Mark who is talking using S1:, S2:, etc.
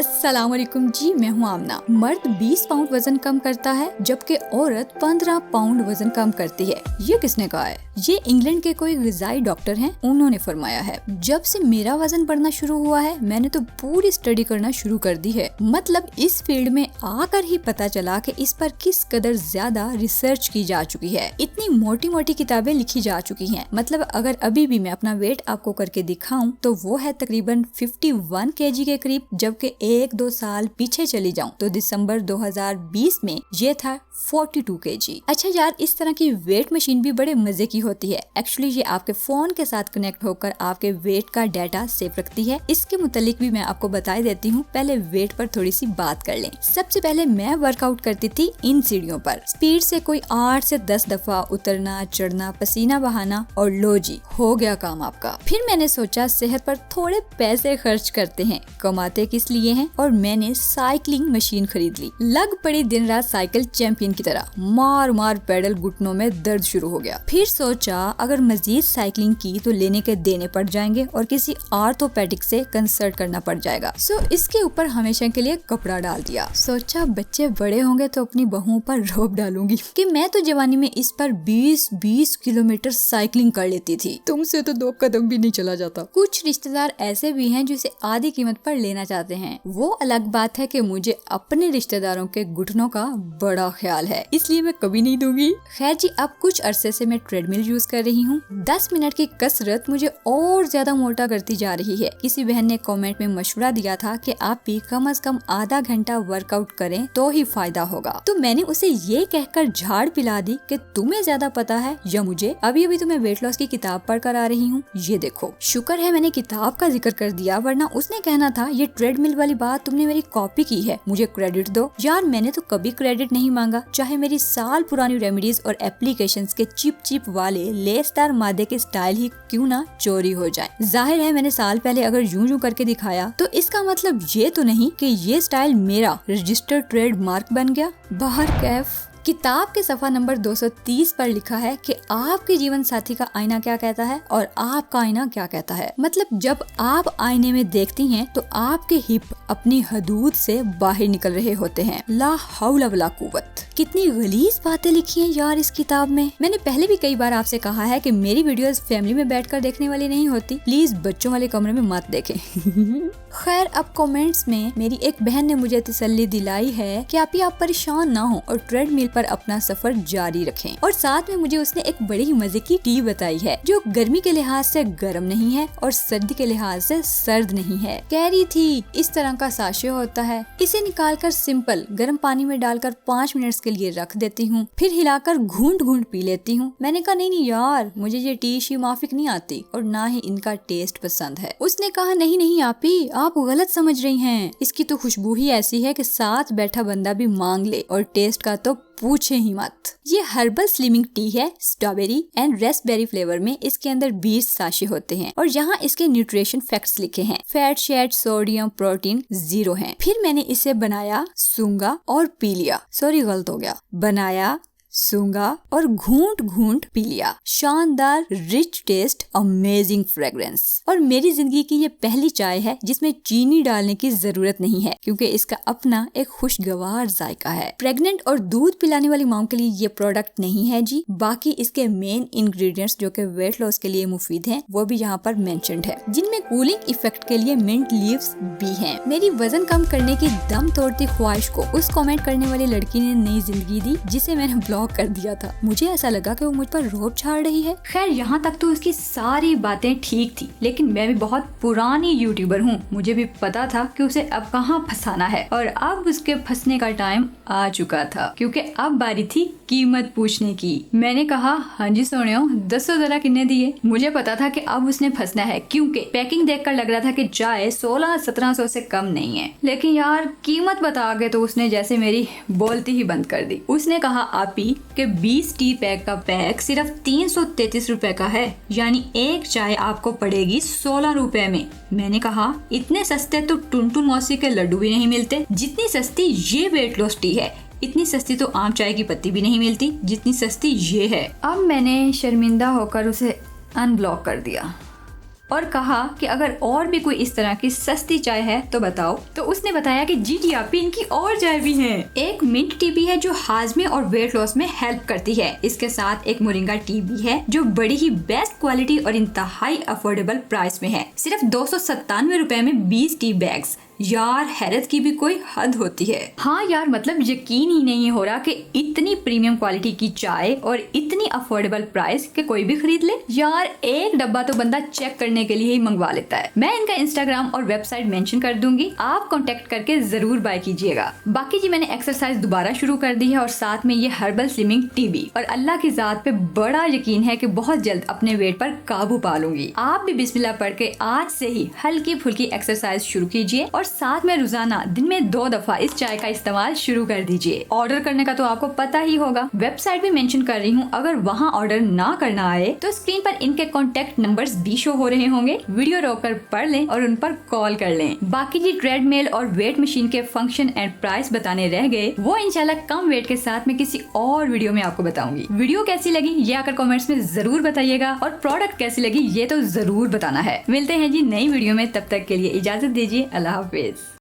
S1: अस्सलाम वालेकुम जी, मैं हूँ आमना। मर्द 20 पाउंड वजन कम करता है जबकि औरत 15 पाउंड वजन कम करती है। ये किसने कहा है? ये इंग्लैंड के कोई ग़िज़ाई डॉक्टर हैं, उन्होंने फरमाया है। जब से मेरा वजन बढ़ना शुरू हुआ है मैंने तो पूरी स्टडी करना शुरू कर दी है। मतलब इस फील्ड में आकर ही पता चला कि इस पर किस कदर ज्यादा रिसर्च की जा चुकी है। इतनी मोटी मोटी किताबें लिखी जा चुकी हैं। मतलब अगर अभी भी मैं अपना वेट आपको करके दिखाऊं तो वो है तकरीबन 51 kg के करीब, जबकि 1-2 साल पीछे चली जाऊं तो दिसंबर 2020 में ये था 42 kg। अच्छा यार, इस तरह की वेट मशीन भी बड़े मजे की होती है। एक्चुअली ये आपके फोन के साथ कनेक्ट होकर आपके वेट का डाटा सेव रखती है। इसके मुतालिक भी मैं आपको बता देती हूँ। पहले वेट पर थोड़ी सी बात कर लें। सबसे पहले मैं वर्कआउट करती थी इन सीढ़ियों पर, स्पीड से कोई 8 से 10 दफा उतरना चढ़ना, पसीना बहाना, और लो जी हो गया काम आपका। फिर मैंने सोचा सेहत पर थोड़े पैसे खर्च करते हैं, कमाते किस लिए हैं, और मैंने साइकिलिंग मशीन खरीद ली। लग पड़ी दिन रात साइकिल चैंपियन की तरह, मार मार पेडल, घुटनों में दर्द शुरू हो गया। फिर सोचा अगर मजीद साइकिलिंग की तो लेने के देने पड़ जाएंगे और किसी आर्थोपेडिक से कंसल्ट करना पड़ जाएगा। सो इसके ऊपर हमेशा के लिए कपड़ा डाल दिया। सोचा बच्चे बड़े होंगे तो अपनी बहुओं पर रोब डालूंगी कि मैं तो जवानी में इस पर 20-20 किलोमीटर साइकिलिंग कर लेती थी, तुमसे तो 2 कदम भी नहीं चला जाता। कुछ रिश्तेदार ऐसे भी हैं जिसे आधी कीमत पर लेना चाहते हैं। वो अलग बात है कि मुझे अपने रिश्तेदारों के घुटनों का बड़ा ख्याल है, इसलिए मैं कभी नहीं दूंगी। खैर जी, अब कुछ अरसे से मैं ट्रेडमिल यूज कर रही हूँ। 10 मिनट की कसरत मुझे और ज्यादा मोटा करती जा रही है। किसी बहन ने कमेंट में मशवरा दिया था कि आप भी कम से कम आधा घंटा वर्कआउट करें तो ही फायदा होगा। तो मैंने उसे ये कहकर झाड़ पिला दी कि तुम्हें ज्यादा पता है या मुझे। अभी अभी तो मैं वेट लॉस की किताब पढ़ कर आ रही हूँ। ये देखो, शुक्र है मैंने किताब का जिक्र कर दिया, वरना उसने कहना था ये ट्रेडमिल वाली बात तुमने मेरी कॉपी की है, मुझे क्रेडिट दो। यार मैंने तो कभी क्रेडिट नहीं मांगा, चाहे मेरी साल पुरानी रेमेडीज और एप्लीकेशंस के चिप वाले लेसदार मादे के स्टाइल ही क्यों ना चोरी हो जाए। जाहिर है मैंने साल पहले अगर यूं करके दिखाया तो इसका मतलब ये तो नहीं कि ये स्टाइल मेरा रजिस्टर्ड ट्रेडमार्क बन गया। बाहर कैफ। किताब के सफा नंबर 230 पर लिखा है कि आपके जीवन साथी का आईना क्या कहता है और आपका आईना क्या कहता है। मतलब जब आप आईने में देखती हैं तो आपके हिप अपनी हदूद से बाहर निकल रहे होते हैं। ला हौला वला कुव्वत। कितनी गलीज बातें लिखी हैं यार इस किताब में। मैंने पहले भी कई बार आपसे कहा है कि मेरी वीडियोस फैमिली में बैठकर देखने वाली नहीं होती, प्लीज बच्चों वाले कमरे में मत देखें। खैर, अब कमेंट्स में मेरी एक बहन ने मुझे तसल्ली दिलाई है कि आप परेशान ना हो और ट्रेडमिल पर अपना सफर जारी रखें। और साथ में मुझे उसने एक बड़ी ही मजे की टी बताई है जो गर्मी के लिहाज से गर्म नहीं है और सर्दी के लिहाज से सर्द नहीं है। कह रही थी इस तरह का साशे होता है, इसे निकालकर सिंपल गर्म पानी में डालकर 5 मिनट्स के लिए रख देती हूँ, फिर हिलाकर घूंट घूंट पी लेती हूँ। मैंने कहा नहीं यार, मुझे ये टी शी माफिक नहीं आती और ना ही इनका टेस्ट पसंद है। उसने कहा नहीं आपी, आप गलत समझ रही हैं, इसकी तो खुशबू ही ऐसी है कि साथ बैठा बंदा भी मांग ले, और टेस्ट का तो पूछे ही मत। ये हर्बल स्लिमिंग टी है, स्ट्रॉबेरी एंड रेस्पबेरी फ्लेवर में। इसके अंदर 20 साशे होते हैं और यहाँ इसके न्यूट्रिशन फैक्ट्स लिखे हैं। फैट, शेड, सोडियम, प्रोटीन 0 है। फिर मैंने इसे बनाया, सूंगा और पी लिया। सॉरी गलत हो गया, बनाया, सूंगा और घूंट घूंट पी लिया। शानदार रिच टेस्ट, अमेजिंग फ्रेग्रेंस। और मेरी जिंदगी की ये पहली चाय है जिसमें चीनी डालने की जरूरत नहीं है, क्योंकि इसका अपना एक खुशगवार जायका है। प्रेग्नेंट और दूध पिलाने वाली माँ के लिए ये प्रोडक्ट नहीं है जी। बाकी इसके मेन इंग्रेडिएंट्स जो कि वेट लॉस के लिए मुफीद हैं वो भी यहाँ पर मेंशन्ड है, जिनमें कूलिंग इफेक्ट के लिए मिंट लीव्स भी हैं। मेरी वजन कम करने की दम तोड़ती ख्वाहिश को उस कमेंट करने वाली लड़की ने नई जिंदगी दी जिसे मैंने ब्लॉक कर दिया था। मुझे ऐसा लगा कि वो मुझ पर रोब झाड़ रही है। खैर, यहाँ तक तो उसकी सारी बातें ठीक थी, लेकिन मैं भी बहुत पुरानी यूट्यूबर हूँ। मुझे भी पता था कि उसे अब कहाँ फंसाना है, और अब उसके फंसने का टाइम आ चुका था, क्योंकि अब बारी थी कीमत पूछने की। मैंने कहा हाँ जी सोनियो, 10 जरा कितने दिए। मुझे पता था कि अब उसने फंसना है, क्योंकि पैकिंग देखकर लग रहा था कि चाय 1600-1700 से कम नहीं है। लेकिन यार कीमत बता के तो उसने जैसे मेरी बोलती ही बंद कर दी। उसने कहा आपी कि 20 टी पैक का पैक सिर्फ 333 रुपए का है, यानी एक चाय आपको पड़ेगी 16 रुपए में। मैंने कहा इतने सस्ते तो टुनटुन मौसी के लड्डू भी नहीं मिलते। जितनी सस्ती ये वेट लॉस टी है, इतनी सस्ती तो आम चाय की पत्ती भी नहीं मिलती जितनी सस्ती ये है। अब मैंने शर्मिंदा होकर उसे अनब्लॉक कर दिया और कहा कि अगर और भी कोई इस तरह की सस्ती चाय है तो बताओ। तो उसने बताया कि जी टिया पे इनकी और चाय भी है। एक मिंट टी भी है जो हाजमे और वेट लॉस में हेल्प करती है। इसके साथ एक मोरिंगा टी भी है जो बड़ी ही बेस्ट क्वालिटी और इंतहाई अफोर्डेबल प्राइस में है। सिर्फ 297 रुपए में 20 टी बैग्स। यार हैरत की भी कोई हद होती है। हाँ यार, मतलब यकीन ही नहीं हो रहा कि इतनी प्रीमियम क्वालिटी की चाय और इतनी अफोर्डेबल प्राइस के कोई भी खरीद ले। यार एक डब्बा तो बंदा चेक करने के लिए ही मंगवा लेता है। मैं इनका इंस्टाग्राम और वेबसाइट मेंशन कर दूंगी, आप कांटेक्ट करके जरूर बाय कीजिएगा। बाकी जी मैंने एक्सरसाइज दोबारा शुरू कर दी है और साथ में ये हर्बल स्लिमिंग टी भी, और अल्लाह की जात पे बड़ा यकीन है कि बहुत जल्द अपने वेट पर काबू पा लूंगी। आप भी बिस्मिल्लाह पढ़ के आज से ही हल्की फुल्की एक्सरसाइज शुरू कीजिए और साथ में रोजाना दिन में 2 दफा इस चाय का इस्तेमाल शुरू कर दीजिए। ऑर्डर करने का तो आपको पता ही होगा, वेबसाइट भी मेंशन कर रही हूँ। अगर वहाँ ऑर्डर ना करना आए तो स्क्रीन पर इनके कॉन्टेक्ट नंबर्स भी शो हो रहे होंगे, वीडियो रोककर पढ़ लें और उन पर कॉल कर लें। बाकी जी ट्रेडमिल और वेट मशीन के फंक्शन एंड प्राइस बताने रह गए, वो इंशाल्लाह कम वेट के साथ में किसी और वीडियो में आपको बताऊंगी। वीडियो कैसी लगी ये आकर कमेंट्स में जरूर बताइएगा और प्रोडक्ट कैसी लगी ये तो जरूर बताना है। मिलते हैं जी नई वीडियो में, तब तक के लिए इजाजत दीजिए। अल्लाह हाफिज।